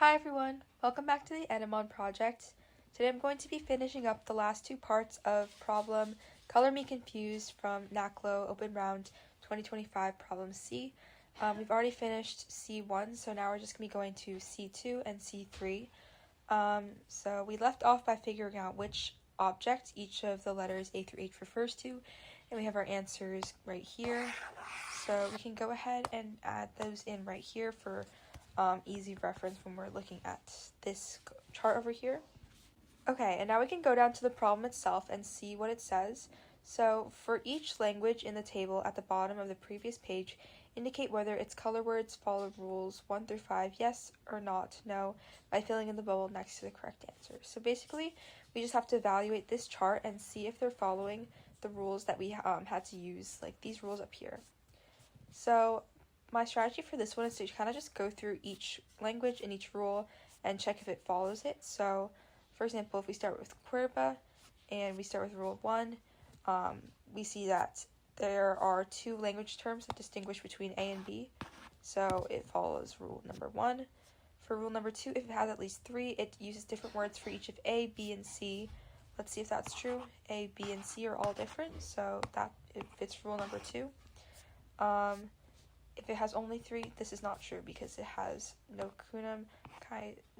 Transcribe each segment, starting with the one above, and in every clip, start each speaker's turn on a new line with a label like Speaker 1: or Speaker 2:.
Speaker 1: Hi everyone, welcome back to the Etymon Project. Today I'm going to be finishing up the last two parts of problem Color Me Confused from NACLO Open Round 2025 Problem C. We've already finished C1, so now we're just going to be going to C2 and C3. So we left off by figuring out which object each of the letters A through H refers to, and we have our answers right here. So we can go ahead and add those in right here for easy reference when we're looking at this chart over here. Okay, and now we can go down to the problem itself and see what it says. So for each language in the table at the bottom of the previous page, indicate whether its color words follow rules 1 through 5, yes or not, no, by filling in the bubble next to the correct answer. So basically, we just have to evaluate this chart and see if they're following the rules that we had to use, like these rules up here. So my strategy for this one is to kind of just go through each language and each rule and check if it follows it. So, for example, if we start with Cuerva and we start with rule 1, we see that there are two language terms that distinguish between A and B. So it follows rule number 1. For rule number 2, if it has at least 3, it uses different words for each of A, B, and C. Let's see if that's true. A, B, and C are all different, so that it fits rule number 2. If it has only 3, this is not true because it has nocunum,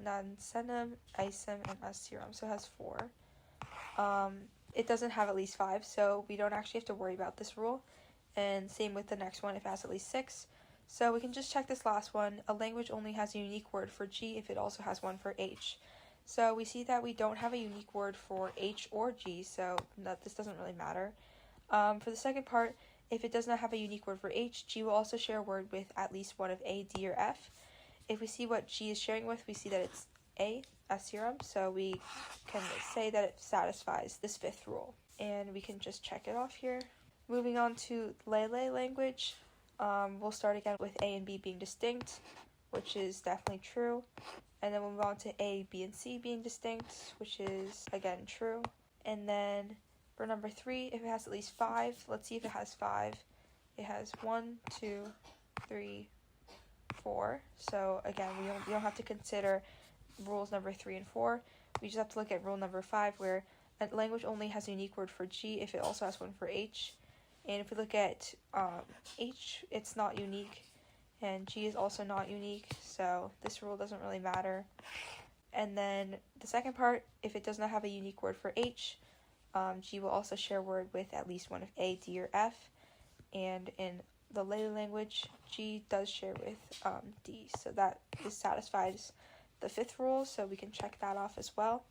Speaker 1: nansenum, isum, and aserum, so it has 4. It doesn't have at least 5, so we don't actually have to worry about this rule. And same with the next one if it has at least 6. So we can just check this last one. A language only has a unique word for G if it also has one for H. So we see that we don't have a unique word for H or G, so this doesn't really matter. For the second part, if it does not have a unique word for H, G will also share a word with at least one of A, D, or F. If we see what G is sharing with, we see that it's A, aserum, so we can say that it satisfies this 5th rule. And we can just check it off here. Moving on to Lele language, we'll start again with A and B being distinct, which is definitely true. And then we'll move on to A, B, and C being distinct, which is again true. And then for number 3, if it has at least 5, let's see if it has 5. It has 1, 2, 3, 4. So again, we don't have to consider rules number 3 and 4. We just have to look at rule number 5, where a language only has a unique word for G if it also has one for H. And if we look at H, it's not unique, and G is also not unique, so this rule doesn't really matter. And then the second part, if it does not have a unique word for H, G will also share a word with at least one of A, D, or F. And in the Lele language, G does share with D. So that satisfies the 5th rule, so we can check that off as well.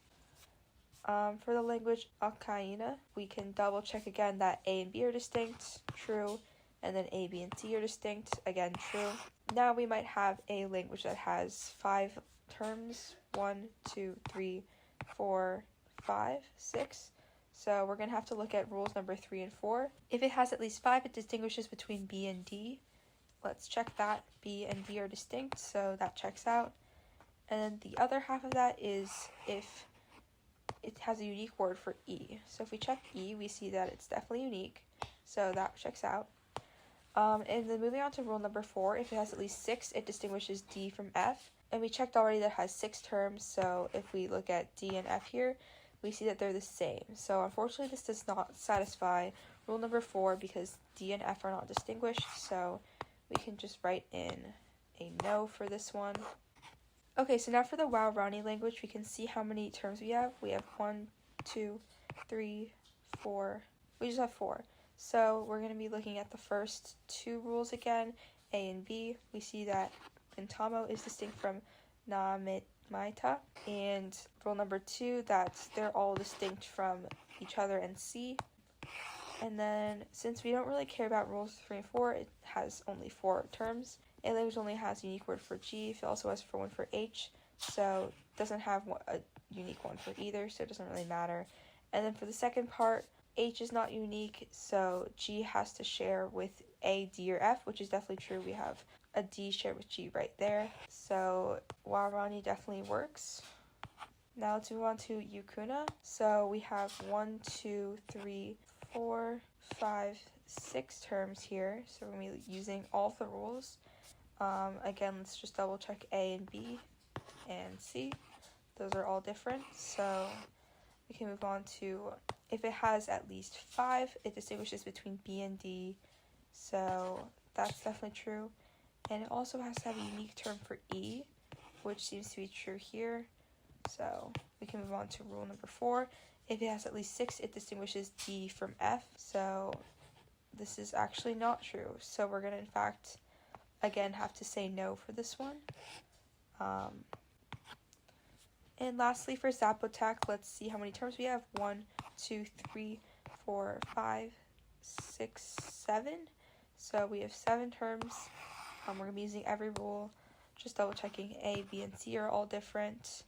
Speaker 1: For the language Akaina, we can double check again that A and B are distinct, true. And then A, B, and C are distinct, again, true. Now we might have a language that has 5 terms, 1, 2, 3, 4, 5, 6. So we're going to have to look at rules number 3 and 4. If it has at least 5, it distinguishes between B and D. Let's check that. B and D are distinct, so that checks out. And then the other half of that is if it has a unique word for E. So if we check E, we see that it's definitely unique, so that checks out. And then moving on to rule number 4, if it has at least 6, it distinguishes D from F. And we checked already that it has 6 terms, so if we look at D and F here, we see that they're the same. So unfortunately, this does not satisfy rule number 4 because D and F are not distinguished, so we can just write in a no for this one. Okay, so now for the Waorani language, we can see how many terms we have. We have 1, 2, 3, 4. We just have 4. So we're going to be looking at the first 2 rules again, A and B. We see that Intamo is distinct from Maita, and rule number 2, that they're all distinct from each other and C. And then since we don't really care about rules 3 and 4, it has only 4 terms. A language only has a unique word for G, if it also has one for H, so it doesn't have a unique one for either, so it doesn't really matter. And then for the second part, H is not unique, so G has to share with A, D, or F, which is definitely true. We have a D shared with G right there. So Waorani definitely works. Now let's move on to Yukuna. So we have 1, 2, 3, 4, 5, 6 terms here. So we're using all of the rules. Again, let's just double check A and B. and C. Those are all different, so we can move on to if it has at least 5, it distinguishes between B and D, so that's definitely true. And it also has to have a unique term for E, which seems to be true here, so we can move on to rule number 4. If it has at least 6, it distinguishes D from F, so this is actually not true, so we're going to in fact again have to say no for this one. And lastly, for Zapotec, let's see how many terms we have. 1, 2, 3, 4, 5, 6, 7. So we have 7 terms. We're going to be using every rule, just double checking A, B, and C are all different,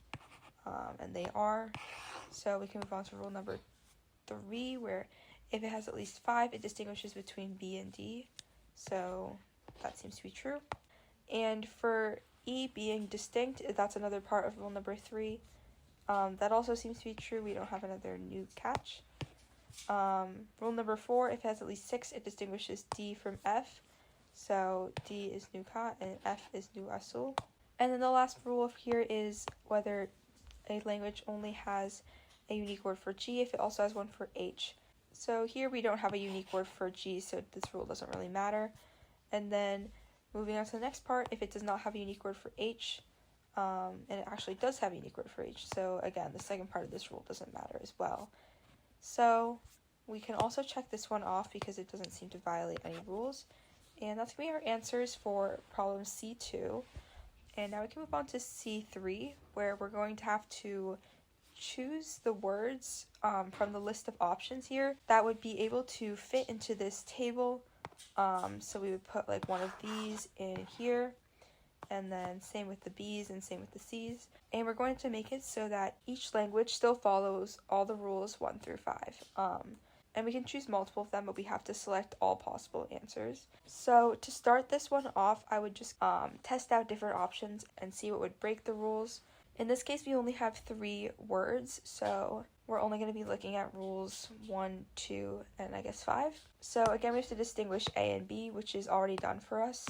Speaker 1: and they are. So we can move on to rule number 3, where if it has at least 5, it distinguishes between B and D. So that seems to be true. And for E being distinct, that's another part of rule number 3. That also seems to be true. We don't have another new catch. Rule number 4, if it has at least 6, it distinguishes D from F. So D is Nukat and F is Nu Asul. And then the last rule here is whether a language only has a unique word for G if it also has one for H. So here we don't have a unique word for G, so this rule doesn't really matter. And then moving on to the next part, if it does not have a unique word for H, and it actually does have a unique word for H, so again, the second part of this rule doesn't matter as well. So we can also check this one off because it doesn't seem to violate any rules. And that's going to be our answers for problem C2. And now we can move on to C3, where we're going to have to choose the words from the list of options here that would be able to fit into this table. So we would put like one of these in here, and then same with the B's and same with the C's. And we're going to make it so that each language still follows all the rules 1 through 5. And we can choose multiple of them, but we have to select all possible answers. So to start this one off, I would just test out different options and see what would break the rules. In this case, we only have 3 words, so we're only going to be looking at rules 1, 2, and I guess 5. So again, we have to distinguish A and B, which is already done for us.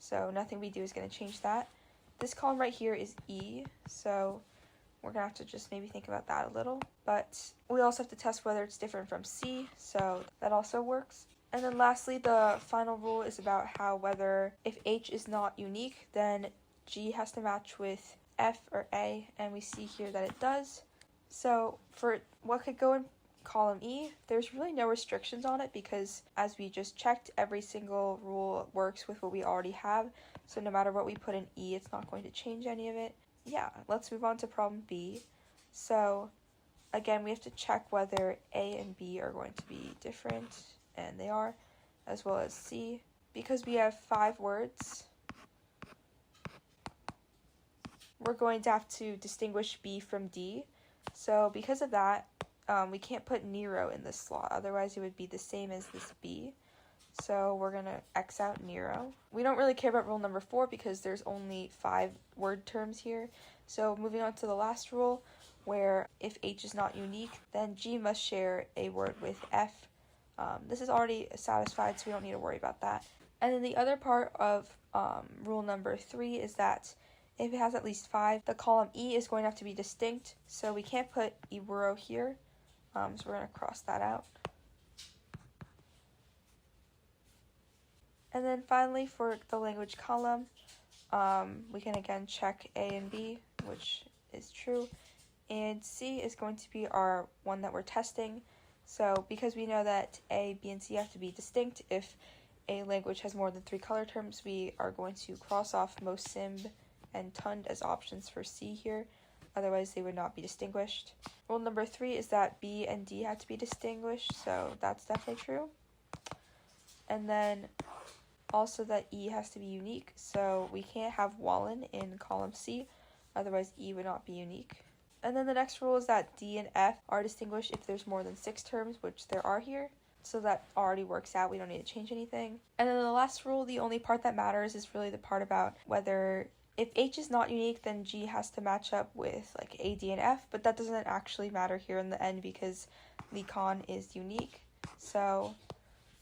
Speaker 1: So nothing we do is going to change that. This column right here is E, so we're going to have to just maybe think about that a little. But we also have to test whether it's different from C, so that also works. And then lastly, the final rule is about how whether if H is not unique, then G has to match with F or A, and we see here that it does. So for what could go in column E, there's really no restrictions on it because as we just checked, every single rule works with what we already have. So no matter what we put in E, it's not going to change any of it. Yeah, let's move on to problem B. So again, we have to check whether A and B are going to be different, and they are, as well as C. Because we have 5 words, we're going to have to distinguish B from D. So because of that, we can't put Nero in this slot, otherwise it would be the same as this B. So we're going to X out Nero. We don't really care about rule number 4 because there's only 5 word terms here. So moving on to the last rule, where if H is not unique, then G must share a word with F. This is already satisfied, so we don't need to worry about that. And then the other part of rule number 3 is that if it has at least 5, the column E is going to have to be distinct, so we can't put Iburo here. So we're going to cross that out. And then finally, for the language column, we can again check A and B, which is true. And C is going to be our one that we're testing. So because we know that A, B, and C have to be distinct, if a language has more than 3 color terms, we are going to cross off Mosimb and Tund as options for C here. Otherwise, they would not be distinguished. Rule number 3 is that B and D have to be distinguished, so that's definitely true. And then also that E has to be unique, so we can't have Wallen in column C, otherwise E would not be unique. And then the next rule is that D and F are distinguished if there's more than 6 terms, which there are here. So that already works out, we don't need to change anything. And then the last rule, the only part that matters is really the part about whether if H is not unique, then G has to match up with like A, D, and F, but that doesn't actually matter here in the end because Licon is unique. So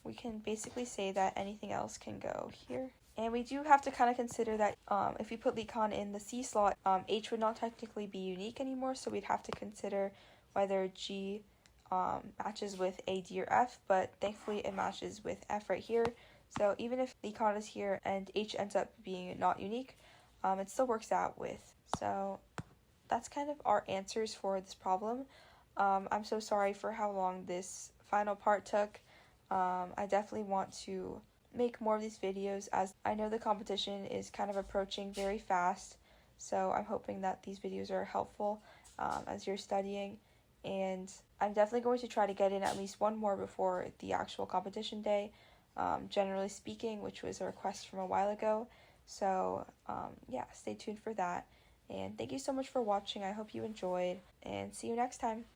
Speaker 1: we can basically say that anything else can go here. And we do have to kind of consider that if we put econ in the C slot, H would not technically be unique anymore, so we'd have to consider whether G matches with A, D, or F, but thankfully it matches with F right here. So even if econ is here and H ends up being not unique, it still works out with. So that's kind of our answers for this problem. I'm so sorry for how long this final part took. I definitely want to make more of these videos, as I know the competition is kind of approaching very fast, so I'm hoping that these videos are helpful as you're studying, and I'm definitely going to try to get in at least one more before the actual competition day, generally speaking, which was a request from a while ago. So yeah, stay tuned for that, and thank you so much for watching. I hope you enjoyed, and see you next time.